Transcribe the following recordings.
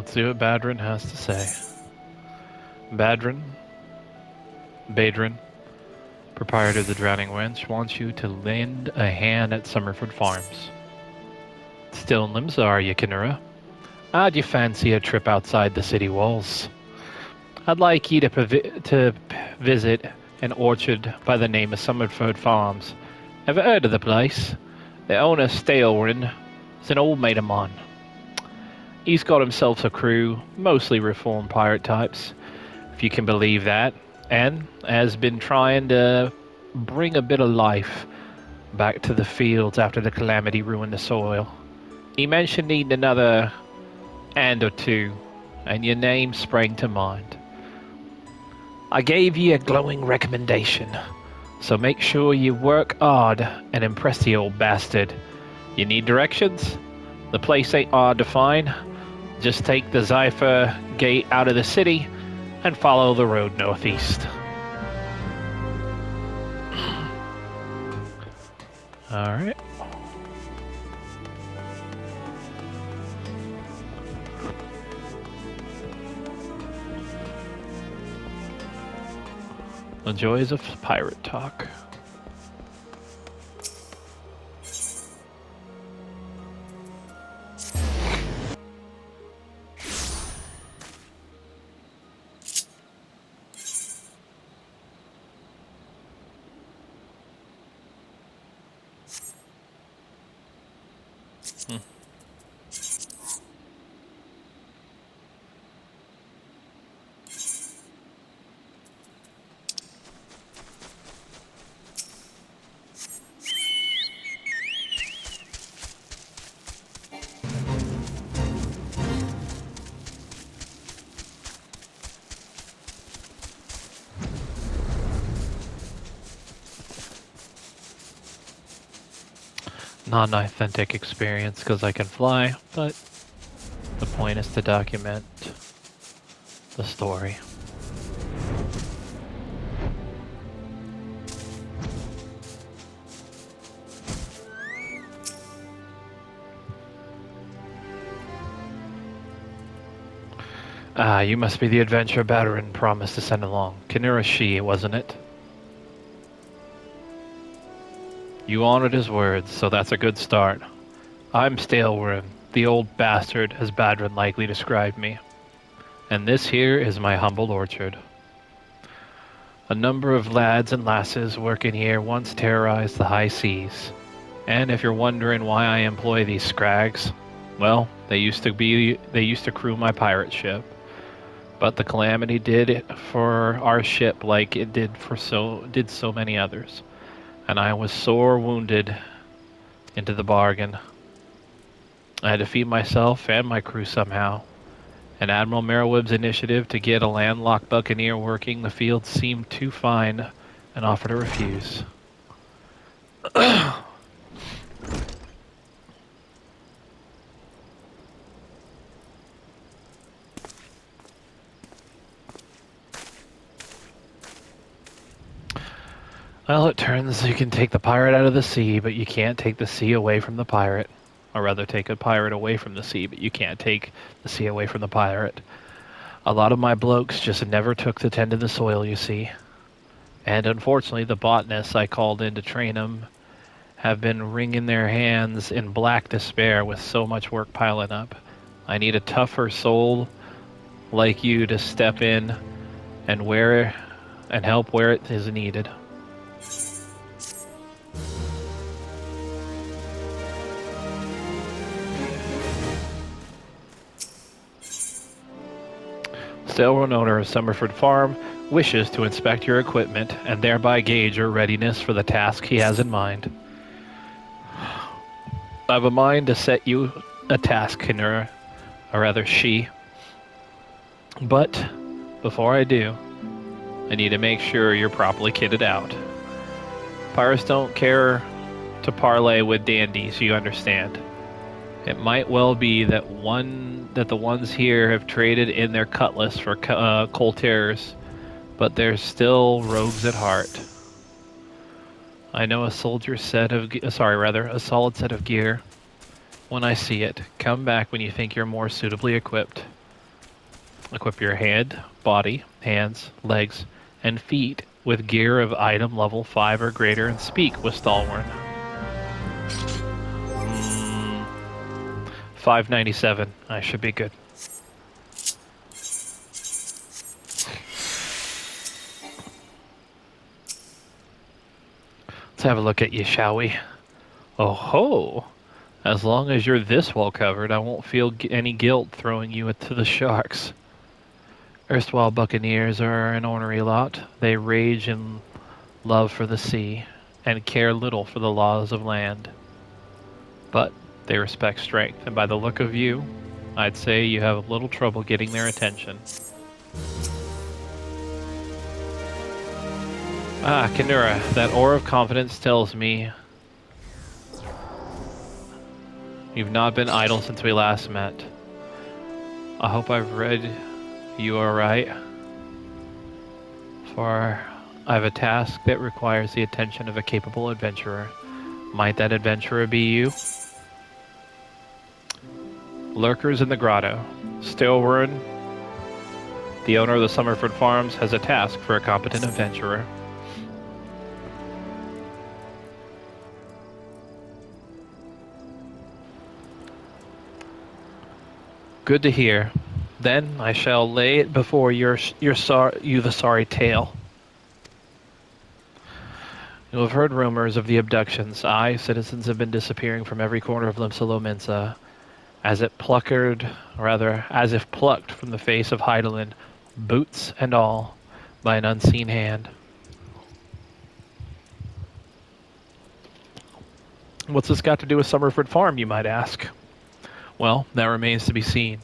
Let's see what Badrin has to say. Badrin, proprietor of the Drowning Wench, wants you to lend a hand at Summerford Farms. Still in Limsa, are you, Kinura? How'd you fancy a trip outside the city walls? I'd like you to visit an orchard by the name of Summerford Farms. Ever heard of the place? The owner, Stalwin, is an old mate of mine. He's got himself a crew, mostly reformed pirate types, if you can believe that, and has been trying to bring a bit of life back to the fields after the calamity ruined the soil. He mentioned needing another hand or two, and your name sprang to mind. I gave you a glowing recommendation, so make sure you work hard and impress the old bastard. You need directions? The place ain't hard to find. Just take the Zypher gate out of the city and follow the road northeast. Alright. The joys of pirate talk. Not an authentic experience because I can fly, but the point is to document the story. Ah, you must be the adventurer Badrin promised to send along. Kinura she, wasn't it? You honored his words, so that's a good start. I'm Stalewin, the old bastard, as Badrin likely described me. And this here is my humble orchard. A number of lads and lasses working here once terrorized the high seas. And if you're wondering why I employ these scrags, well, they used to crew my pirate ship. But the calamity did it for our ship like it did so many others. And I was sore wounded into the bargain. I had to feed myself and my crew somehow. And Admiral Merroweb's initiative to get a landlocked buccaneer working the field seemed too fine and offered to refuse. Well, it turns you can take the pirate out of the sea, but you can't take the sea away from the pirate. Or rather, take a pirate away from the sea, but you can't take the sea away from the pirate. A lot of my blokes just never took to tending the soil, you see. And unfortunately, the botanists I called in to train them have been wringing their hands in black despair with so much work piling up. I need a tougher soul like you to step in and help where it is needed. Stalwin, owner of Summerford Farm, wishes to inspect your equipment and thereby gauge your readiness for the task he has in mind. I have a mind to set you a task, Kinura, or rather she. But before I do, I need to make sure you're properly kitted out. Pirates don't care to parley with dandies, you understand. It might well be that the ones here have traded in their cutlass for Colter's, but they're still rogues at heart. I know a solid set of gear when I see it. Come back when you think you're more suitably equipped. Equip your head, body, hands, legs, and feet with gear of item level 5 or greater and speak with Stalwart. 597. I should be good. Let's have a look at you, shall we? Oh ho! As long as you're this well covered, I won't feel any guilt throwing you to the sharks. Erstwhile buccaneers are an ornery lot. They rage in love for the sea, and care little for the laws of land. But they respect strength, and by the look of you, I'd say you have a little trouble getting their attention. Ah, Kinura, that aura of confidence tells me you've not been idle since we last met. I hope I've read you alright. For I have a task that requires the attention of a capable adventurer. Might that adventurer be you? Lurkers in the grotto. Stilwern, the owner of the Summerford Farms, has a task for a competent adventurer. Good to hear. Then I shall lay it before you the sorry tale. You have heard rumors of the abductions. Aye, citizens have been disappearing from every corner of Limsa as if plucked from the face of Heidelin, boots and all, by an unseen hand. What's this got to do with Summerford Farm, you might ask? Well, that remains to be seen.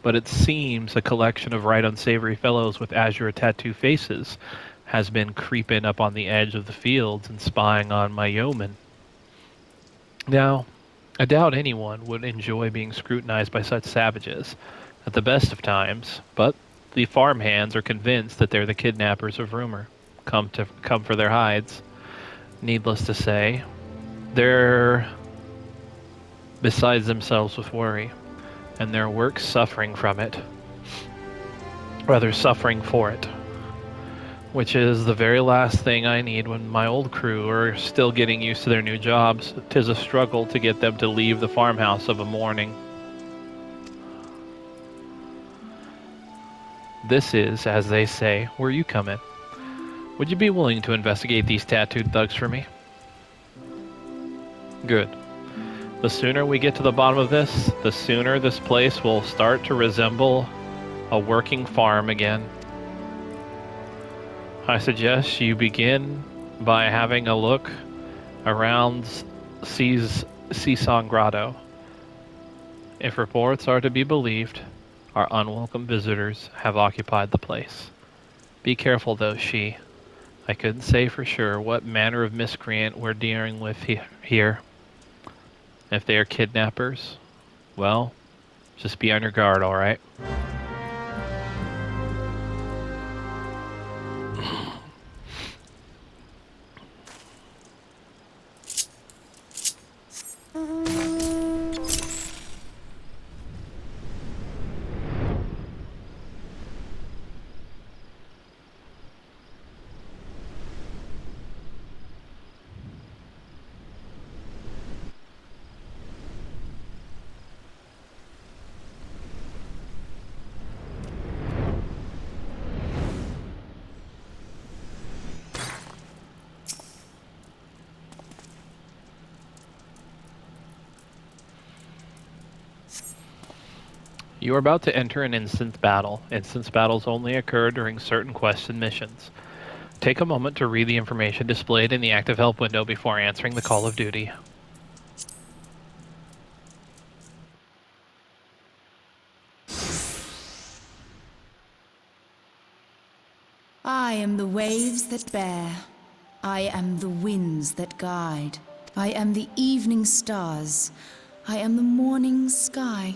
But it seems a collection of right unsavory fellows with azure tattoo faces has been creeping up on the edge of the fields and spying on my yeomen. Now, I doubt anyone would enjoy being scrutinized by such savages at the best of times, but the farm hands are convinced that they're the kidnappers of rumor, come for their hides. Needless to say, they're besides themselves with worry, and their work's suffering from it. Rather, suffering for it. Which is the very last thing I need when my old crew are still getting used to their new jobs. 'Tis a struggle to get them to leave the farmhouse of a morning. This is, as they say, where you come in. Would you be willing to investigate these tattooed thugs for me? Good. The sooner we get to the bottom of this, the sooner this place will start to resemble a working farm again. I suggest you begin by having a look around Seasong Grotto. If reports are to be believed, our unwelcome visitors have occupied the place. Be careful though, She. I couldn't say for sure what manner of miscreant we're dealing with here. If they are kidnappers, well, just be on your guard, alright? You are about to enter an instance battle. Instance battles only occur during certain quests and missions. Take a moment to read the information displayed in the active help window before answering the call of duty. I am the waves that bear. I am the winds that guide. I am the evening stars. I am the morning sky.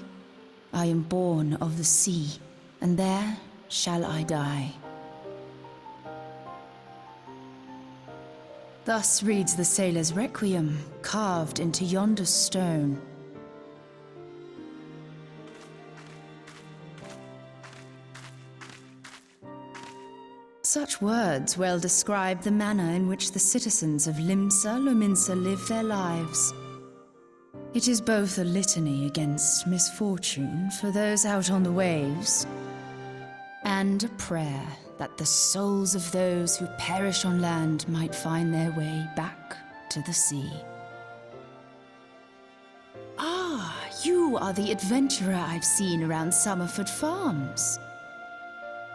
I am born of the sea, and there shall I die. Thus reads the sailor's requiem, carved into yonder stone. Such words well describe the manner in which the citizens of Limsa Lominsa live their lives. It is both a litany against misfortune for those out on the waves, and a prayer that the souls of those who perish on land might find their way back to the sea. Ah, you are the adventurer I've seen around Summerford Farms.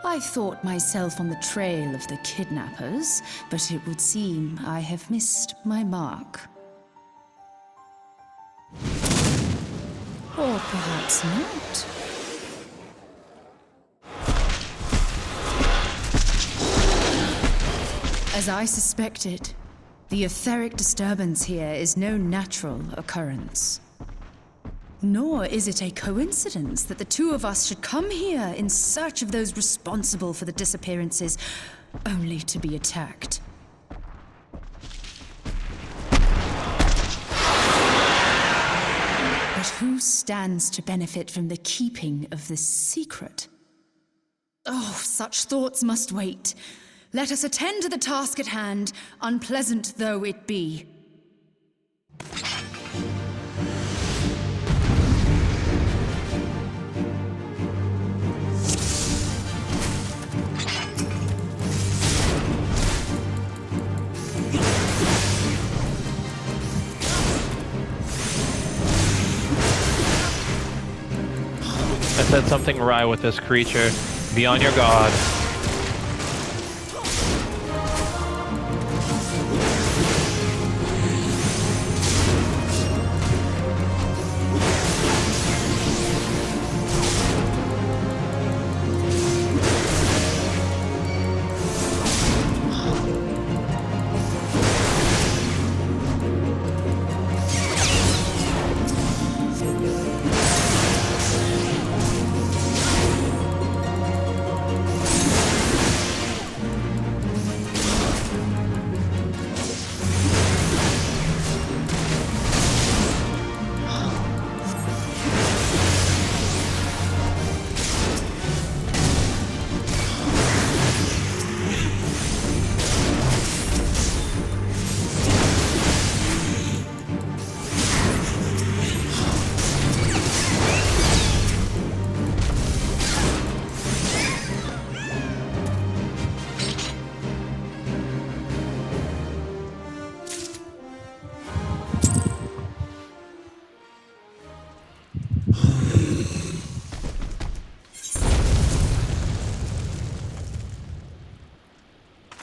I thought myself on the trail of the kidnappers, but it would seem I have missed my mark. Or perhaps not. As I suspected, the etheric disturbance here is no natural occurrence. Nor is it a coincidence that the two of us should come here in search of those responsible for the disappearances, only to be attacked. But who stands to benefit from the keeping of this secret? Oh, such thoughts must wait. Let us attend to the task at hand, unpleasant though it be. I said something awry with this creature. Be on your guard.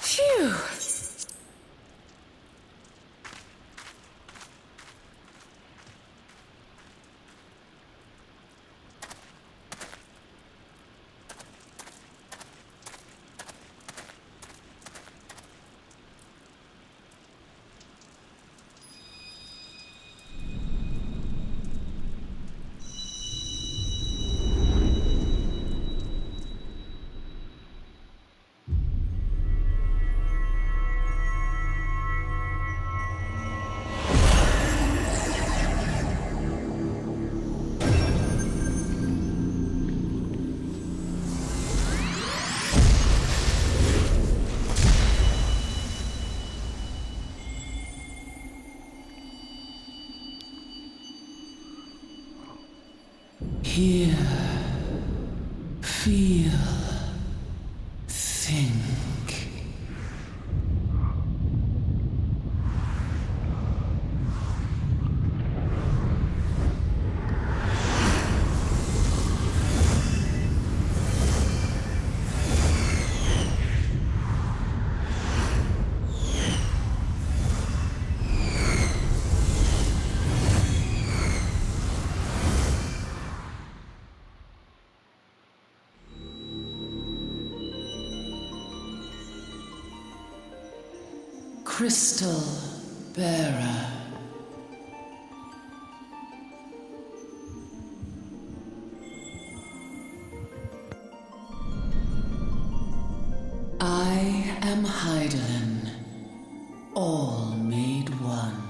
Phew! Hear, feel, think. Crystal Bearer. I am Hydaelyn, all made one.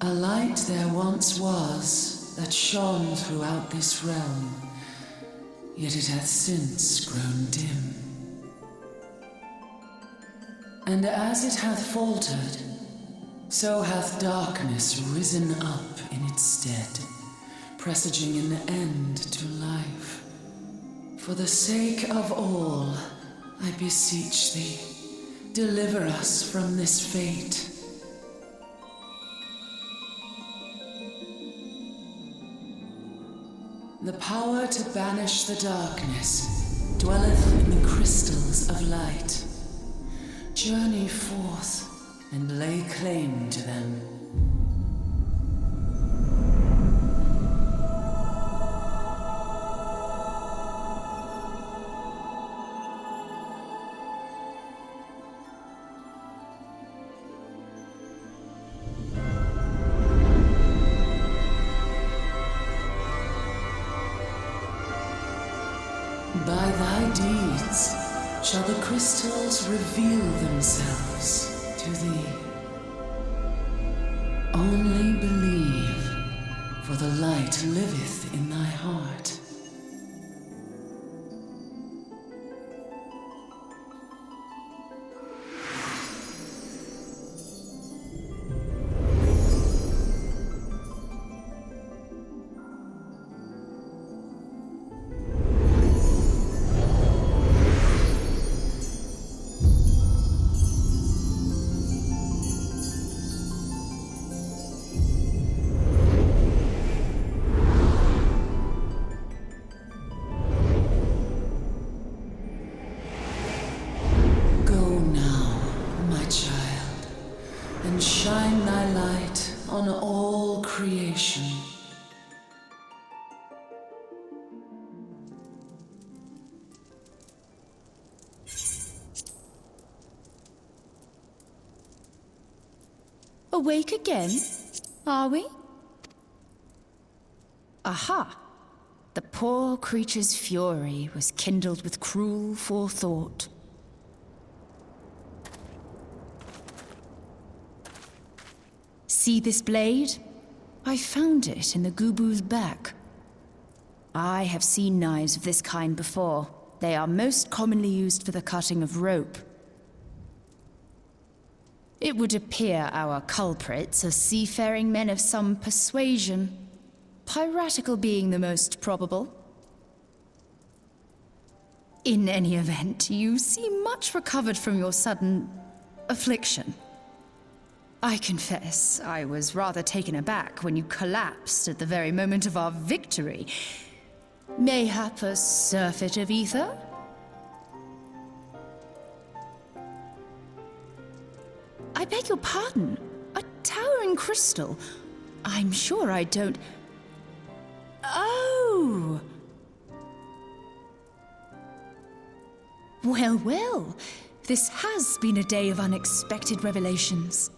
A light there once was that shone throughout this realm, yet it hath since grown dim. And as it hath faltered, so hath darkness risen up in its stead, presaging an end to life. For the sake of all, I beseech thee, deliver us from this fate. The power to banish the darkness dwelleth in the crystals of light. Journey forth and lay claim to them. By thy deeds shall the crystals reveal themselves to thee. Only believe, for the light liveth in thy heart. Shine thy light on all creation. Awake again, are we? Aha! The poor creature's fury was kindled with cruel forethought. See this blade? I found it in the Gubu's back. I have seen knives of this kind before. They are most commonly used for the cutting of rope. It would appear our culprits are seafaring men of some persuasion, piratical being the most probable. In any event, you seem much recovered from your sudden affliction. I confess, I was rather taken aback when you collapsed at the very moment of our victory. Mayhap a surfeit of ether? I beg your pardon. A towering crystal. I'm sure I don't... Oh! Well, well. This has been a day of unexpected revelations.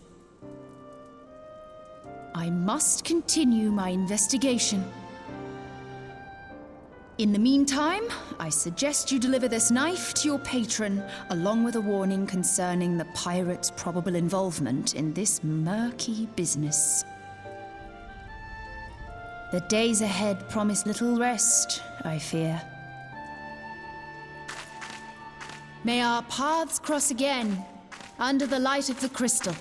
I must continue my investigation. In the meantime, I suggest you deliver this knife to your patron, along with a warning concerning the pirate's probable involvement in this murky business. The days ahead promise little rest, I fear. May our paths cross again, under the light of the crystal.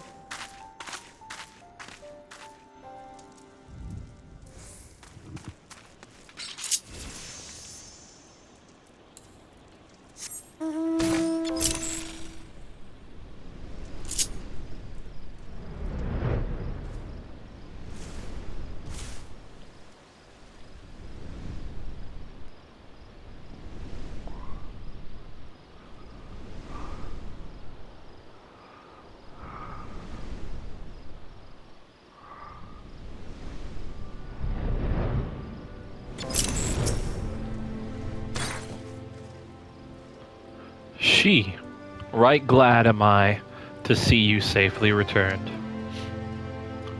Right glad am I to see you safely returned.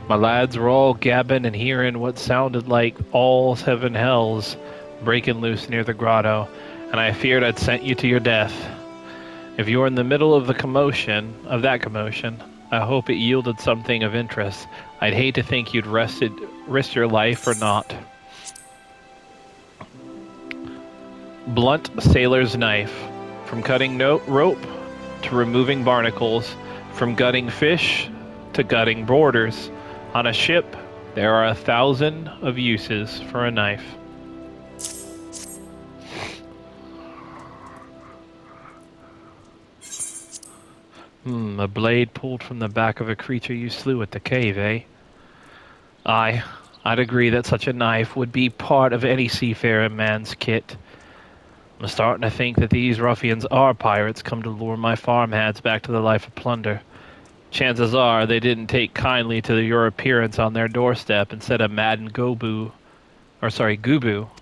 My lads were all gabbing and hearing what sounded like all seven hells breaking loose near the grotto, and I feared I'd sent you to your death. If you were in the middle of that commotion, I hope it yielded something of interest. I'd hate to think you'd risk your life for naught. Blunt sailor's knife. From cutting rope to removing barnacles, From gutting fish to gutting boarders, on a ship there are 1,000 of uses for a knife. A blade pulled from the back of a creature you slew at the cave, eh? Aye, I'd agree that such a knife would be part of any seafaring man's kit. I'm starting to think that these ruffians are pirates come to lure my farmhands back to the life of plunder. Chances are they didn't take kindly to your appearance on their doorstep and set a maddened gubu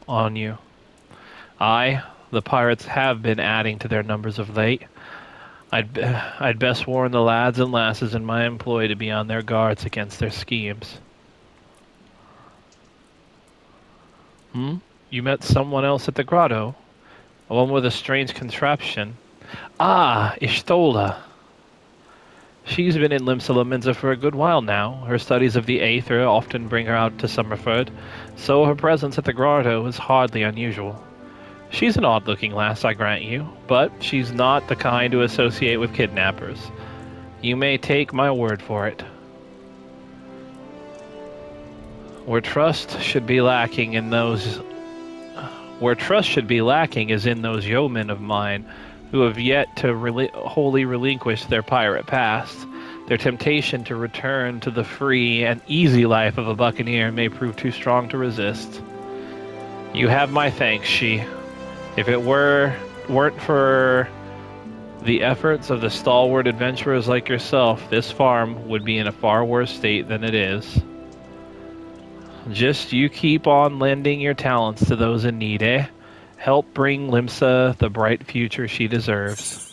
on you. Aye, the pirates have been adding to their numbers of late. I'd best warn the lads and lasses in my employ to be on their guards against their schemes. You met someone else at the grotto? One with a strange contraption. Ah, Ishtola. She's been in Limsa for a good while now. Her studies of the Aether often bring her out to Summerford, so her presence at the grotto is hardly unusual. She's an odd-looking lass, I grant you, but she's not the kind to associate with kidnappers. You may take my word for it. Where trust should be lacking is in those yeomen of mine who have yet to wholly relinquish their pirate past. Their temptation to return to the free and easy life of a buccaneer may prove too strong to resist. You have my thanks, she. If it weren't for the efforts of the stalwart adventurers like yourself, this farm would be in a far worse state than it is. Just you keep on lending your talents to those in need, eh? Help bring Limsa the bright future she deserves.